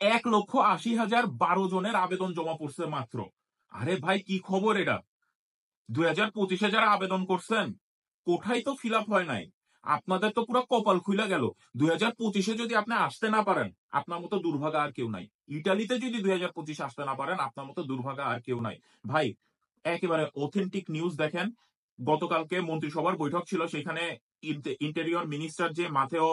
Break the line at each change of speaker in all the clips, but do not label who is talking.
1,80,012 জনের আবেদন জমা পড়ছে মাত্র। আরে ভাই কি খবর এটা? 2025-এ যারা আবেদন করছেন, কোঠাই তো ফিল আপ হয় নাই। আপনাদের তো পুরো কপাল খুইলা গেল। 2025-এ যদি আপনি আসতে না পারেন, আপনার মতো দুর্ভাগা আর কেউ নাই। ইটালিতে যদি 2025-এ আসতে না পারেন, আপনার মতো দুর্ভাগা আর কেউ নাই। ভাই, একেবারে অথেন্টিক নিউজ দেখেন। গতকালকে মন্ত্রিসভার বৈঠক ছিল, সেখানে ইন্টেরিয়র মিনিস্টার যে মাথেও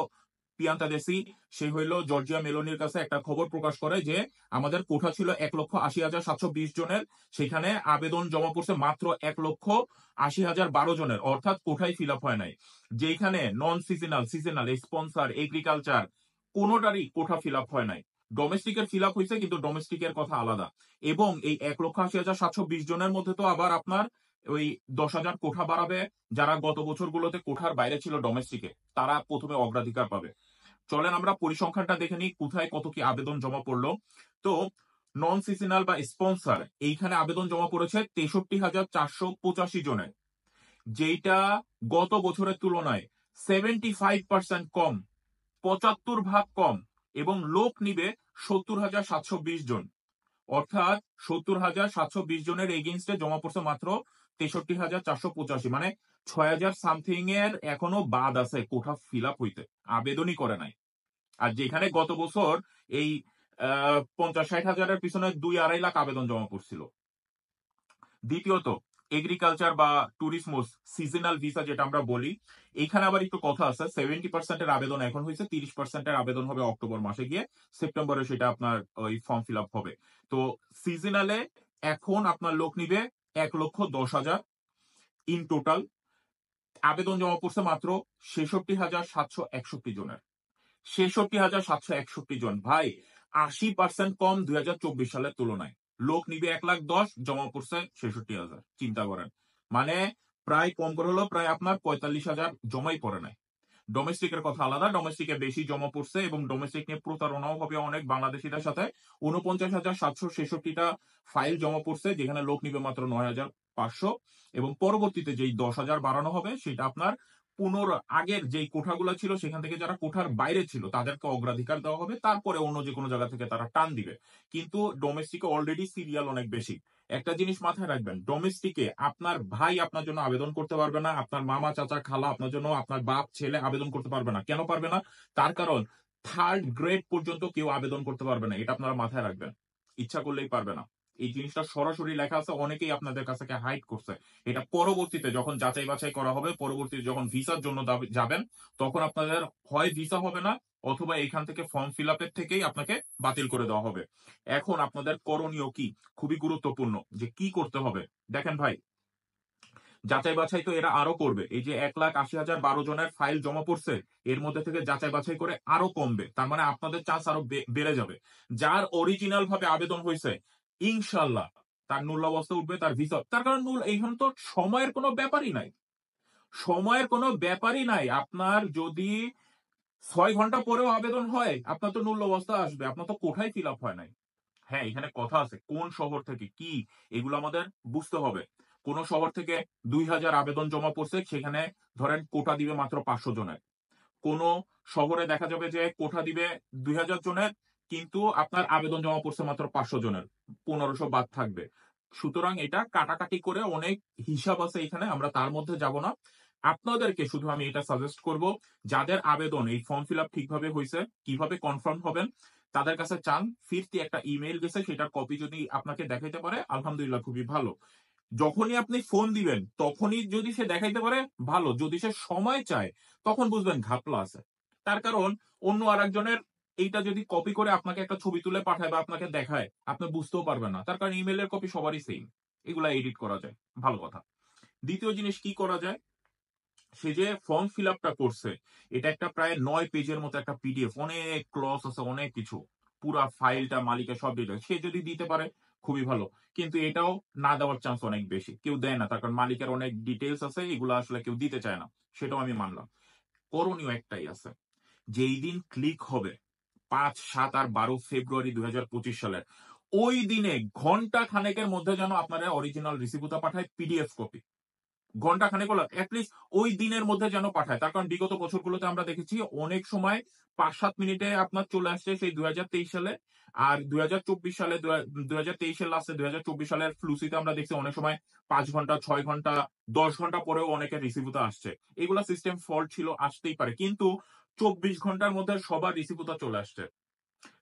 পিয়ান্তাদেসি, সে হইল জর্জিয়া মেলোনির কাছে একটা খবর প্রকাশ করে যে আমাদের কোঠা ছিল 1,80,720 জনের, সেখানে আবেদন জমা পড়ছে মাত্র 1,80,012 জনের, অর্থাৎ কোঠাই ফিল আপ হয় নাই। যেখানে non seasonal, seasonal, sponsor, agriculture কোনোটারই কোঠা ফিল আপ হয় নাই। ডোমেস্টিকের ফিল আপ হয়েছে, কিন্তু ডোমেস্টিকের কথা আলাদা। এবং এই 1,80,720 জনের মধ্যে তো আবার আপনার ওই 10,000 কোঠা বাড়াবে। যারা গত বছরগুলোতে কোঠার বাইরে ছিল ডোমেস্টিকে, তারা প্রথমে অগ্রাধিকার পাবে। চলেন আমরা পরিসংখ্যানটা দেখে নিই, কোথায় কত কি আবেদন জমা পড়লো। তো নন সিজনাল বা স্পন্সর, এইখানে আবেদন জমা পড়েছে 63,485 জনের, যেটা গত বছরের তুলনায় 75% কম, 75 ভাগ কম। এবং লোক নিবে 70,720 জন, অর্থাৎ 70,720 জনের এগেইনস্টে জমা পড়ছে মাত্র 63,485, মানে 6,000 সামথিং এর এখনো বাদ আছে কোঠা ফিল আপ হইতে, আবেদনই করে নাই। আর যেখানে গত বছর এই 50-60 হাজারের পিছনে 2-2.5 লাখ আবেদন জমা পড়ছিল। দ্বিতীয়ত, এগ্রিকালচার বা ট্যুরিজমস সিজনাল ভিসা যেটা আমরা বলি, এইখানে আবার একটু কথা আছে। 70%-এর আবেদন এখন হয়েছে, 30%-এর আবেদন হবে অক্টোবর মাসে গিয়ে, সেপ্টেম্বরে সেটা আপনার ওই ফর্ম ফিল আপ হবে। তো সিজনালে এখন আপনার লোক নিবে 1,10,000 ইন টোটাল। আবেদন জমা পড়ছে মাত্র 66,761 জনের, 66,761 জন। ভাই, 80% কম 2024 সালের তুলনায়। লোক নিবে 1,10,000, জমা পড়ছে 66,000। চিন্তা করেন, মানে প্রায় কম করে হলো প্রায় আপনার 45,000 জমাই পড়ে নাই। ডোমেস্টিকের কথা আলাদা, ডোমেস্টিকে বেশি জমা পড়ছে এবং ডোমেস্টিক নিয়ে প্রতারণাও হবে অনেক বাংলাদেশিদের সাথে। 49,766টা ফাইল জমা পড়ছে, যেখানে লোক নিবে মাত্র 9,500। এবং পরবর্তীতে যেই 10,000 বাড়ানো হবে, সেটা আপনার আগের যেই কোঠাগুলো ছিল সেখান থেকে যারা কোঠার বাইরে ছিল তাদেরকে অগ্রাধিকার দেওয়া হবে, তারপরে অন্য যে কোনো জায়গা থেকে তারা টান দিবে। কিন্তু ডোমেস্টিকে অলরেডি সিরিয়াল অনেক বেশি। একটা জিনিস মাথায় রাখবেন, ডোমেস্টিকে আপনার ভাই আপনার জন্য আবেদন করতে পারবে না, আপনার মামা চাচা খালা আপনার জন্য, আপনার বাপ ছেলে আবেদন করতে পারবে না। কেন পারবে না? তার কারণ 3rd গ্রেড পর্যন্ত কেউ আবেদন করতে পারবে না, এটা আপনারা মাথায় রাখবেন। ইচ্ছা করলেই পারবে না। এই জিনিসটা সরাসরি লেখা আছে, অনেকেই আপনাদের কাছে হাইড করছে। এটা পরবর্তীতে যখন যাচাই বাছাই করা হবে, পরবর্তীতে যখন ভিসার জন্য যাবেন, তখন আপনাদের হয় ভিসা হবে না, অথবা এখান থেকে ফর্ম ফিল আপের থেকেই আপনাকে বাতিল করে দেওয়া হবে। এখন আপনাদের করণীয় কি? খুবই গুরুত্বপূর্ণ, যে কি করতে হবে। দেখেন ভাই, যাচাই বাছাই তো এরা আরো করবে। এই যে 1,80,012 জনের ফাইল জমা পড়ছে, এর মধ্যে থেকে যাচাই বাছাই করে আরো কমবে, তার মানে আপনাদের চান্স আরো বেড়ে যাবে। যার অরিজিনাল ভাবে আবেদন হয়েছে, ইনশাল্লাহ তার নুল্লাবস্থা উঠবে, তার ভিসা, তার কারণ এখানে তো সময়ের কোনো ব্যাপারই নাই। সময়ের কোনো ব্যাপারই নাই। আপনার যদি 6 ঘন্টা পরেও আবেদন হয়, আপনার তো নুল্লাবস্থা আসবে, আপনার তো কোঠায় ফিল আপ হয় নাই। হ্যাঁ, এখানে কথা আছে কোন শহর থেকে কি, এগুলো আমাদের বুঝতে হবে। কোন শহর থেকে 2,000 আবেদন জমা পড়ছে, সেখানে ধরেন কোটা দিবে মাত্র 500 জনের। কোন শহরে দেখা যাবে যে কোঠা দিবে 2,000 জনের, কিন্তু আপনার আবেদন জমা পড়ছে মাত্র 500 জনের, 1,500 বাদ থাকবে। সুতরাং এটা কাটাকাটি করে অনেক হিসাব আছে এখানে, আমরা তার মধ্যে যাব না। আপনাদেরকে শুধু আমি এটা সাজেস্ট করব, যাদের আবেদন এই ফর্ম ফিল আপ ঠিকভাবে হয়েছে, কিভাবে কনফার্ম হবেন, তাদের কাছে চান ফিরতি একটা ইমেইল গেছে, সেটার কপি যদি আপনাকে দেখাইতে পারে আলহামদুলিল্লাহ, খুবই ভালো। যখনই আপনি ফোন দিবেন তখনই যদি সে দেখাইতে পারে ভালো, যদি সে সময় চায় তখন বুঝবেন ঘাপলা আছে। তার কারণ অন্য আরেকজনের এইটা যদি কপি করে আপনাকে একটা ছবি তুলে পাঠায় বা আপনাকে দেখায়, আপনি বুঝতেও পারবেন না, তার কারণ ইমেলের কপি সবারই সেম। এগুলা এডিট করা যায়, ভালো কথা। দ্বিতীয় জিনিস কি করা যায়, সে যে ফর্ম ফিল আপটা করছে, এটা একটা প্রায় 9 পেজের মতো একটা পিডিএফ, অনেক ক্লস আছে, অনেক কিছু, পুরা ফাইলটা মালিকের সব ডিটেল সে যদি দিতে পারে খুবই ভালো। কিন্তু এটাও না দেওয়ার চান্স অনেক বেশি, কেউ দেয় না, তার কারণ মালিকের অনেক ডিটেলস আছে, এগুলো আসলে কেউ দিতে চায় না। সেটাও আমি মানলাম। করণীয় একটাই আছে, যেই দিন ক্লিক হবে 5, 7 আর 12 ফেব্রুয়ারি 2025 সালের, ওই দিনে ঘন্টা খানেকের মধ্যে যেন আপনারা অরিজিনাল রিসিভটা পাঠায় পিডিএফ কপি। ঘন্টা খানেক হলো এটলিস্ট ওই দিনের মধ্যে যেন পাঠায়। তার কারণ বিগত বছরগুলোতে আমরা দেখেছি অনেক সময় ৫-৭ মিনিটে আপনার চলে আসছে সেই ২০২৩ সালে। আর ২০২৪ সালে ২০২৩ এর লাস্টে ২০২৪ সালের ফ্লুসিতে আমরা দেখছি অনেক সময় ৫ ঘন্টা, ৬ ঘন্টা, ১০ ঘন্টা পরেও অনেকের রিসিভ হতে আসছে। এগুলা সিস্টেম ফল্ট ছিল, আসতেই পারে। কিন্তু ২৪ ঘন্টার মধ্যে সবার রিসিভ হতে চলে আসছে।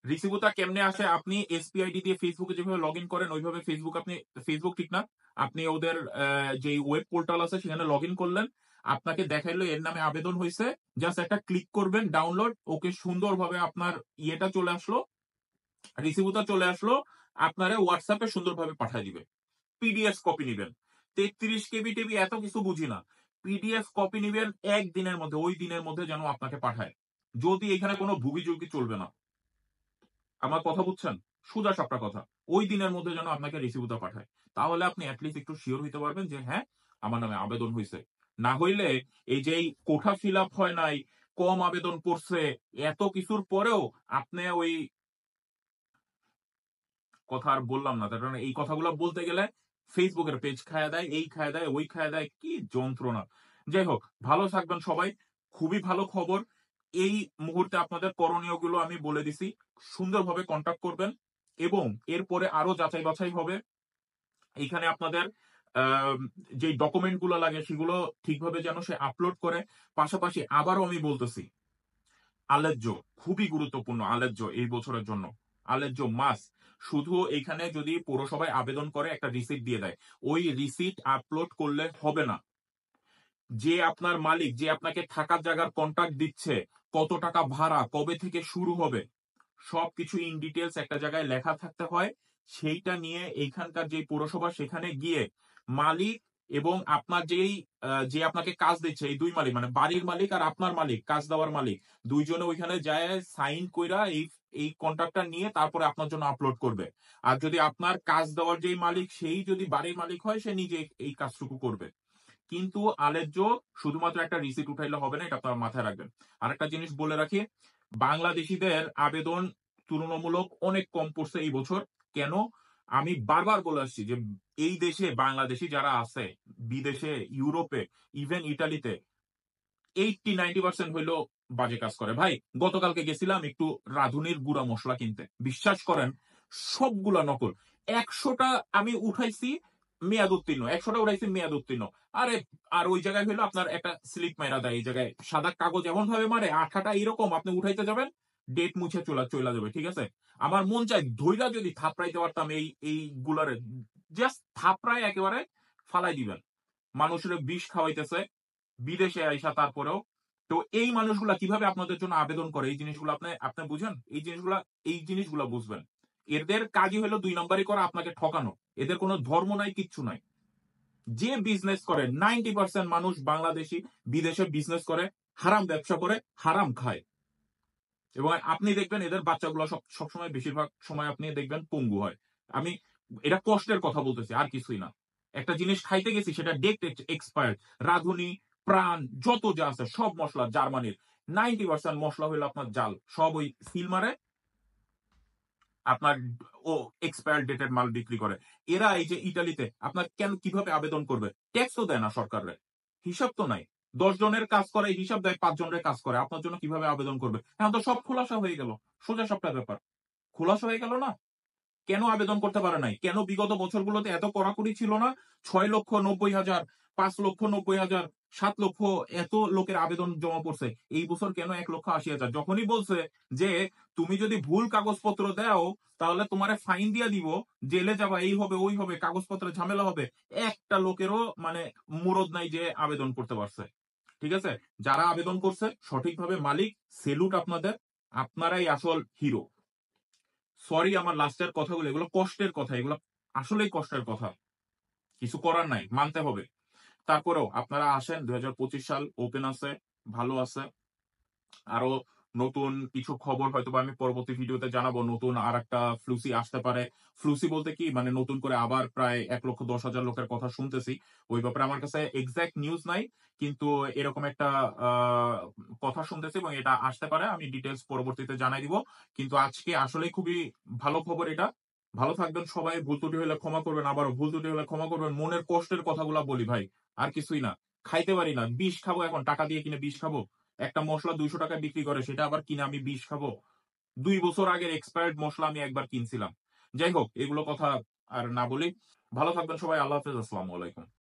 রিসিভটা কেমনে আসে? আপনি এসপিআইডি দিয়ে ফেসবুকে যেভাবে লগইন করেন ওইভাবে ফেসবুক ঠিক না। আপনি ওদের যেই ওয়েব পোর্টাল আছে সেখানে লগইন করলেন। আপনাকে দেখাইলো এর নামে আবেদন হইছে। জাস্ট একটা ক্লিক করবেন ডাউনলোড। ওকে সুন্দরভাবে আপনার ইয়েটা চলে আসলো, রিসিভটা চলে আসলো। আপনারে WhatsApp এ সুন্দরভাবে পাঠায় দিবে। পিডিএফ কপি নিবেন। ৩৩ কেবি টেবি এত কিছু বুঝি না। পিডিএফ কপি নিবেন ১ দিনের মধ্যে, ওই দিনের মধ্যে যেন আপনাকে পাঠায়। যদি এখানে কোনো ভুগি-চুগি চলবে না। আমার কথা বুঝছেন? সোজা সাপটা কথা। ওই দিনের মধ্যে যেন আপনাকে রিসিভটা পাঠায়। তাহলে আপনি এট লিস্ট একটু সিওর হইতে পারবেন যে হ্যাঁ, আমার নামে আবেদন হইছে। না হইলে এই যে এই কোঠা ফিল আপ হয় নাই, কম আবেদন পড়ছে, এত কিছুর পরেও আপনি ওই কথা আর বললাম না। তার কারণ এই কথাগুলো বলতে গেলে Facebook এর পেজ খায়া দেয়, এই খায়া দেয়, ওই খায়া দেয়। কি যন্ত্রণা! যাই হোক, ভালো থাকবেন সবাই। খুবই ভালো খবর। এই মুহূর্তে আপনাদের করণীয়গুলো আমি বলে দিছি। সুন্দরভাবে কনট্যাক্ট করবেন এবং এরপরে আরো যাচাই-বাছাই হবে। এইখানে আপনাদের আম যেই ডকুমেন্ট গুলো লাগে সেগুলো ঠিকভাবে যেন সে আপলোড করে। পাশাপাশি আবারও আমি বলতেছি আলেজ্জ খুবই গুরুত্বপূর্ণ আলেজ্জ এই বছরের জন্য। আলেজ্জ মাস্ট। শুধু এইখানে যদি পৌরসভায় আবেদন করে একটা রিসিট দিয়ে দেয়। ওই রিসিট আপলোড করলে হবে না। যে আপনার মালিক, যে আপনাকে থাকার জায়গার কন্ট্রাক্ট দিচ্ছে, কত টাকা ভাড়া, কবে থেকে শুরু হবে, সবকিছু ইন ডিটেইলস একটা জায়গায় লেখা থাকতে হয়। সেইটা নিয়ে এইখানকার যে পৌরসভা সেখানে গিয়ে মালিক এবং আপনার যে আপনাকে কাজ দিচ্ছে এই ২ মালিক মানে বাড়ির মালিক আর আপনার মালিক, কাজ দেওয়ার মালিক। ২ জনে ওইখানে যায়া সাইন কইরা এই কন্ট্রাক্টটা নিয়ে তারপরে আপনার জন্য আপলোড করবে। আর যদি আপনার কাজ দেওয়ার যেই মালিক সেই যদি বাড়ির মালিক হয় সে নিজে এই কাজটুকু করবে। কিন্তু আলেজ্জ শুধুমাত্র একটা রিসিট উঠাইলে হবে না, এটা আপনারা মাথায় রাখবেন। আরেকটা জিনিস বলে রাখি, বাংলাদেশীদের আবেদন তুলনামূলক অনেক কম পড়ছে এই বছর। কেন? আমি বারবার বলে আসছি যে এই দেশে বাংলাদেশী যারা আছে, বিদেশে, ইউরোপে, ইভেন ইটালিতে 80-90% হইলো বাজে কাজ করে। ভাই, গতকালকে গেছিলাম একটু রাঁধুনির গুঁড়া মসলা কিনতে। বিশ্বাস করেন সবগুলা নকল। ১০০ টা আমি উঠাইছি মেয়াদ উত্তীর্ণ। ১০০ টা উঠাইছি মেয়াদ উত্তীর্ণ। আরে আর ওই জায়গায় হইলো আপনার একটা স্লিপ মাইরা দেয় এই জায়গায়। সাদা কাগজ এমনভাবে মারে, আঠাটা এরকম আপনি উঠাইতে যাবেন, ডেট মুছে চইলা যাবে। ঠিক আছে? আমার মন চায় ধইরা যদি থাপড়াইতে পারতাম এইগুলারে। জাস্ট থাপড়ায় একেবারে ফালাই দিবেন। মানুষের বিষ খাওয়াইতেছে। বিদেশে আইসা তারপরেও। তো এই মানুষগুলা কিভাবে আপনাদের জন্য আবেদন করে এই জিনিসগুলো আপনি বুঝেন? এই জিনিসগুলা বুঝবেন। এদের কাজই হলো ২ নাম্বারি করা, আপনাকে ঠকানো। এদের কোন ধর্ম নাই, কিচ্ছু নাই। যে বিজনেস করে 90% মানুষ বাংলাদেশী বিদেশে বিজনেস করে, হারাম ব্যবসা করে, হারাম খায়। এবং আপনি দেখবেন এদের বাচ্চাগুলো সবসময় বেশিরভাগ সময় আপনি দেখবেন পঙ্গু হয়। আমি এটা কষ্টের কথা বলতেছি, আর কিছুই না। একটা জিনিস খাইতে গেছি সেটা ডেট এক্সপায়ার্ড। রাঁধুনি, প্রাণ যত যা আছে সব মসলা জার্মানির। 90% মসলা হইলো আপনার জাল। সব ওই সিল মারে আপনার ও এক্সপায়ার ডেটেড মাল বিক্রি করে। এরা এই যে ইতালিতে আপনার কিভাবে আবেদন করবে? ট্যাক্সও দেয় না সরকারে। হিসাব তো নাই। ১০ জনের কাজ করে হিসাব দেয় ৫ জনের কাজ করে। আপনার জন্য কিভাবে আবেদন করবে? এখন তো সব খোলাসা হয়ে গেল। সোজা সাপটা ব্যাপার। খোলাসা হয়ে গেল না? কেন আবেদন করতে পারে নাই? কেন বিগত বছরগুলোতে এত কড়াকড়ি ছিল না? ৬,৯০,০০০, ৫,৯০,০০০, ৭,০০,০০০ এত লোকের আবেদন জমা পড়ছে। এই বছর কেন ১,৮০,০০০? যখনই বলছে যে তুমি যদি ভুল কাগজপত্র দাও তাহলে তোমারে ফাইন দিয়া দিব, জেলে যাবা, এই হবে, ওই হবে, কাগজপত্রে ঝামেলা হবে। একটা লোকেরও মানে মুরদ নাই যে আবেদন করতে পারছে। ঠিক আছে? যারা আবেদন করছে সঠিকভাবে মালিক, সেলুট আপনাদের। আপনারাই আসল হিরো। সরি আমার লাস্টের কথাগুলো, এগুলো কষ্টের কথা, এগুলো আসলেই কষ্টের কথা। কিছু করার নাই, মানতে হবে। তারপরেও আপনারা আসেন, ২০২৫ সাল ওপেন আছে, ভালো আছে। আরো নতুন কিছু খবর হয়তোবা আমি পরবর্তী ভিডিওতে জানাবো। নতুন আরেকটা ফ্লুসি আসতে পারে। ফ্লুসি বলতে কি মানে নতুন করে আবার প্রায় ১,১০,০০০ লোকের কথা শুনতেছি। ওই ব্যাপারে আমার কাছে এক্সাক্ট নিউজ নাই। কিন্তু এরকম একটা আ কথা শুনতেছি এবং এটা আসতে পারে। আমি ডিটেইলস পরবর্তীতে জানাই দিব। কিন্তু আজকে আসলেই খুবই ভালো খবর এটা। ভালো থাকবেন সবাই। ভুল ত্রুটি হলে ক্ষমা করবেন। আবারও ভুল ত্রুটি হলে ক্ষমা করবেন। মনের কষ্টের কথাগুলা বলি ভাই। আর কিছুই না। খাইতে পারি না। বিষ খাবো এখন। টাকা দিয়ে কিনে বিষ খাবো? একটা মসলা ৳২০০ য় বিক্রি করে সেটা আবার কিনে আমি বিষ খাবো? ২ বছর আগের এক্সপায়ার্ড মসলা আমি একবার কিনছিলাম। যাই হোক এগুলো কথা আর না বলি। ভালো থাকবেন সবাই। আল্লাহ হাফেজ। আসসালামু আলাইকুম।